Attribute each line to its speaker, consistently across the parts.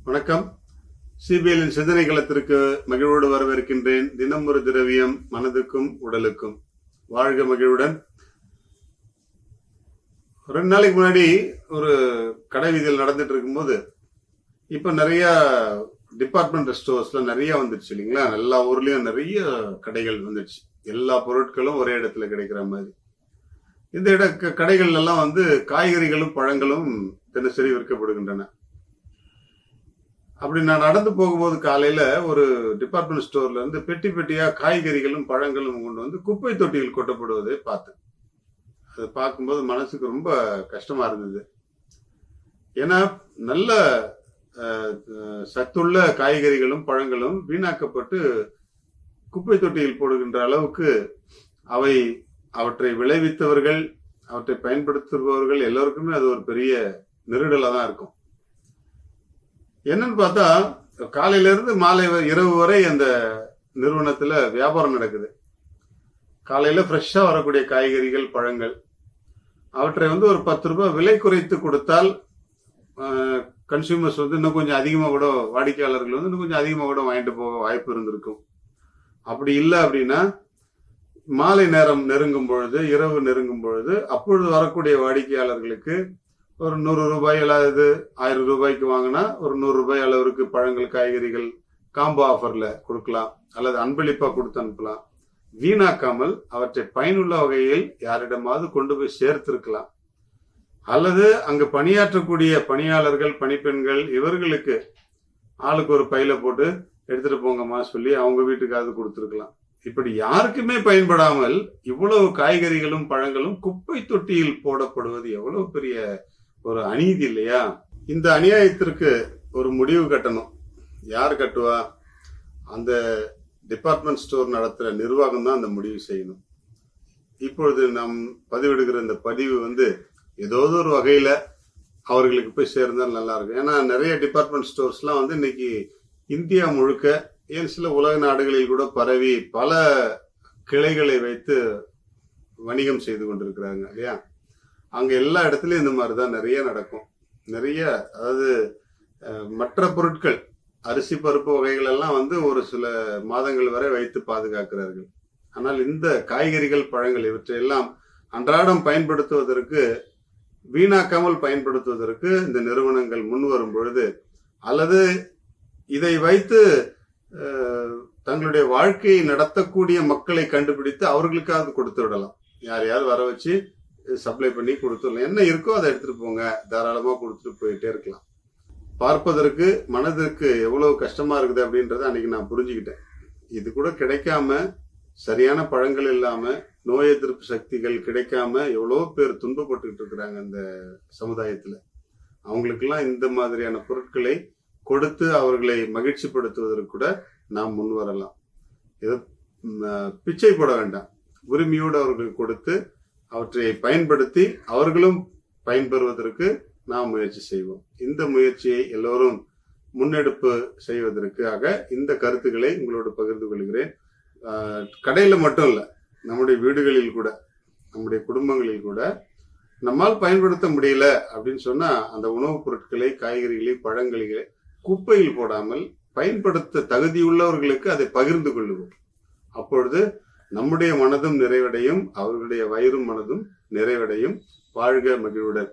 Speaker 1: வணக்கம். சிபிஎல்லின் சிந்தனை களத்திற்கு மகிழ்வோடு வரவேற்கின்றேன். தினம் ஒரு திரவியம், மனதுக்கும் உடலுக்கும். வாழ்க மகிழ்வுடன். 2 நாளைக்கு முன்னாடி ஒரு கடை வீதியில் நடந்துட்டு இருக்கும்போது, இப்ப நிறைய டிபார்ட்மெண்ட் ஸ்டோர்ஸ்ல நிறைய வந்துருச்சு இல்லைங்களா? எல்லா ஊர்லயும் நிறைய கடைகள் வந்துருச்சு. எல்லா பொருட்களும் ஒரே இடத்துல கிடைக்கிற மாதிரி. இந்த கடைகள் எல்லாம் காய்கறிகளும் பழங்களும் தினசரி விற்கப்படுகின்றன. அப்படி நான் நடந்து போகும்போது காலையில ஒரு டிபார்ட்மெண்ட் ஸ்டோர்ல இருந்து பெட்டி பெட்டியா காய்கறிகளும் பழங்களும் கொண்டு வந்து குப்பை தொட்டியில் கொட்டப்படுவதை பார்த்தேன். அதை பார்க்கும்போது மனசுக்கு ரொம்ப கஷ்டமா இருந்தது. ஏன்னா நல்ல சத்துள்ள காய்கறிகளும் பழங்களும் வீணாக்கப்பட்டு குப்பை தொட்டியில் போடுகின்ற அளவுக்கு அவற்றை விளைவித்தவர்கள், அவற்றை பயன்படுத்துபவர்கள் எல்லோருக்குமே அது ஒரு பெரிய நெருடலா தான் இருக்கும். என்னன்னு பார்த்தா, காலையில இருந்து இரவு வரை அந்த நிறுவனத்துல வியாபாரம் நடக்குது. காலையில ஃப்ரெஷ்ஷா வரக்கூடிய காய்கறிகள் பழங்கள் அவற்றை ஒரு 10 ரூபாய் விலை குறைத்து கொடுத்தால் கன்சியூமர்ஸ் இன்னும் கொஞ்சம் அதிகமா கூட, வாடிக்கையாளர்கள் இன்னும் கொஞ்சம் அதிகமா கூட வாங்கிட்டு போக வாய்ப்பு இருந்திருக்கும். அப்படி இல்லை அப்படின்னா மாலை நேரம் நெருங்கும் பொழுது, இரவு நெருங்கும் பொழுது, அப்பொழுது வரக்கூடிய வாடிக்கையாளர்களுக்கு ஒரு 100 ரூபாய் அல்லது 1000 ரூபாய்க்கு வாங்கினா ஒரு 100 ரூபாய் அளவிற்கு பழங்கள் காய்கறிகள் காம்போ ஆஃபர்ல கொடுக்கலாம், அல்லது அன்பளிப்பா கொடுத்து அனுப்பலாம். வீணாக்காமல் அவற்றை பயனுள்ள வகையில் யாரிடமாவது கொண்டு போய் சேர்த்திருக்கலாம். அல்லது அங்கு பணியாற்றக்கூடிய பணியாளர்கள், பணிப்பெண்கள் இவர்களுக்கு ஆளுக்கு ஒரு பையில போட்டு எடுத்துட்டு போங்கம்மா சொல்லி அவங்க வீட்டுக்காவது கொடுத்துருக்கலாம். இப்படி யாருக்குமே பயன்படாமல் இவ்வளவு காய்கறிகளும் பழங்களும் குப்பை தொட்டியில் போடப்படுவது எவ்வளவு பெரிய ஒரு அநீதி இல்லையா? இந்த அநியாயத்திற்கு ஒரு முடிவு கட்டணும். யார் கட்டுவா? அந்த டிபார்ட்மெண்ட் ஸ்டோர் நடத்துற நிர்வாகம் தான் அந்த முடிவு செய்யணும். இப்பொழுது நாம் பதிவிடுகிற இந்த பதிவு ஏதோ ஒரு வகையில அவர்களுக்கு போய் சேர்ந்தால் நல்லா இருக்கும். ஏன்னா நிறைய டிபார்ட்மெண்ட் ஸ்டோர்ஸ்லாம் இன்னைக்கு இந்தியா முழுக்க, ஏன் சில உலக நாடுகளில் கூட பரவி பல கிளைகளை வைத்து வணிகம் செய்து கொண்டிருக்கிறாங்க இல்லையா? அங்க எல்லா இடத்துலயும் இந்த மாதிரிதான் நிறைய நடக்கும். நிறைய, அதாவது மற்ற பொருட்கள், அரிசி பருப்பு வகைகள் எல்லாம் ஒரு சில மாதங்கள் வரை வைத்து பாதுகாக்கிறார்கள். ஆனால் இந்த காய்கறிகள் பழங்கள் இவற்றையெல்லாம் அன்றாடம் பயன்படுத்துவதற்கு, வீணாக்காமல் பயன்படுத்துவதற்கு இந்த நிறுவனங்கள் முன் வரும் பொழுது, அல்லது இதை வைத்து தங்களுடைய வாழ்க்கையை நடத்தக்கூடிய மக்களை கண்டுபிடித்து அவர்களுக்காக கொடுத்து விடலாம். யாரையாவது வர வச்சு சப்ளை பண்ணி கொடுத்துடலாம். என்ன இருக்கோ அதை எடுத்துட்டு போங்க, தாராளமா கொடுத்துட்டு போயிட்டே இருக்கலாம். பார்ப்பதற்கு மனதிற்கு எவ்வளவு கஷ்டமா இருக்குது அப்படின்றத அன்னைக்கு நான் புரிஞ்சுக்கிட்டேன். இது கூட கிடைக்காம, சரியான பழங்கள் இல்லாம, நோய் எதிர்ப்பு சக்திகள் கிடைக்காம எவ்வளவு பேர் துன்பப்பட்டு இருக்கிறாங்க இந்த சமுதாயத்துல. அவங்களுக்கெல்லாம் இந்த மாதிரியான பொருட்களை கொடுத்து அவர்களை மகிழ்ச்சிப்படுத்துவதற்கு கூட நாம் முன் வரலாம். ஏதோ பிச்சை போட வேண்டாம். உரிமையோடு அவர்கள் கொடுத்து அவற்றை பயன்படுத்தி அவர்களும் பயன்பெறுவதற்கு நாம் முயற்சி செய்வோம். இந்த முயற்சியை எல்லோரும் முன்னெடுப்பு செய்வதற்காக இந்த கருத்துக்களை உங்களோடு பகிர்ந்து கொள்கிறேன். கடையில மட்டும் இல்ல, நம்முடைய வீடுகளில் கூட, நம்முடைய குடும்பங்களில் கூட நம்மால் பயன்படுத்த முடியல அப்படின்னு சொன்னா அந்த உணவுப் பொருட்களை, காய்கறிகளை, பழங்களை குப்பையில் போடாமல் பயன்படுத்த தகுதியுள்ளவர்களுக்கு அதை பகிர்ந்து கொள்ளுவோம். அப்பொழுது நம்முடைய மனதும் நிறைவடையும், அவர்களுடைய வயிறும் மனதும் நிறைவடையும். வாழ்க மகிழ்வுடன்.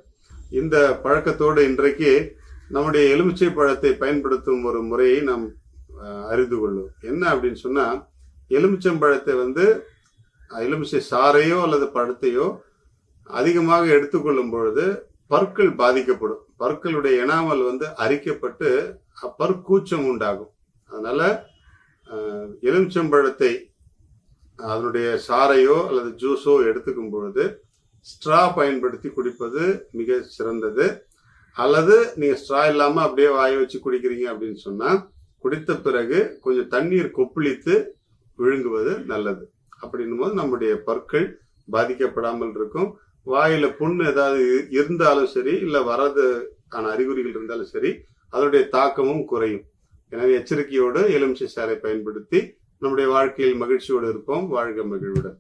Speaker 1: இந்த பழக்கத்தோடு இன்றைக்கு நம்முடைய எலுமிச்சை பழத்தை பயன்படுத்தும் ஒரு முறையை நாம் அறிந்து கொள்ளும். என்ன அப்படின்னு சொன்னா, எலுமிச்சம்பழத்தை எலுமிச்சை சாறையோ அல்லது பழத்தையோ அதிகமாக எடுத்துக்கொள்ளும் பொழுது பற்கள் பாதிக்கப்படும். பற்களுடைய எனாமல் அரிக்கப்பட்டு பற்கூச்சம் உண்டாகும். அதனால எலுமிச்சம்பழத்தை அதனுடைய சாறையோ அல்லது ஜூஸோ எடுத்துக்கும் பொழுது ஸ்ட்ரா பயன்படுத்தி குடிப்பது மிக சிறந்தது. அல்லது நீங்க ஸ்ட்ரா இல்லாம அப்படியே வாய வச்சு குடிக்கிறீங்க அப்படின்னு சொன்னா, குடித்த பிறகு கொஞ்சம் தண்ணீர் கொப்பளித்து விழுங்குவது நல்லது. அப்படின்னும் போது நம்முடைய பற்கள் பாதிக்கப்படாமல் இருக்கும். வாயில புண்ணு ஏதாவது இருந்தாலும் சரி, இல்ல வரதுக்கான அறிகுறிகள் இருந்தாலும் சரி, அதனுடைய தாக்கமும் குறையும். எனவே எச்சரிக்கையோடு எலுமிச்சை சாறை பயன்படுத்தி நம்முடைய வாழ்க்கையில் மகிழ்ச்சியோடு இருப்போம். வாழ்க மகிழ்வுடன்.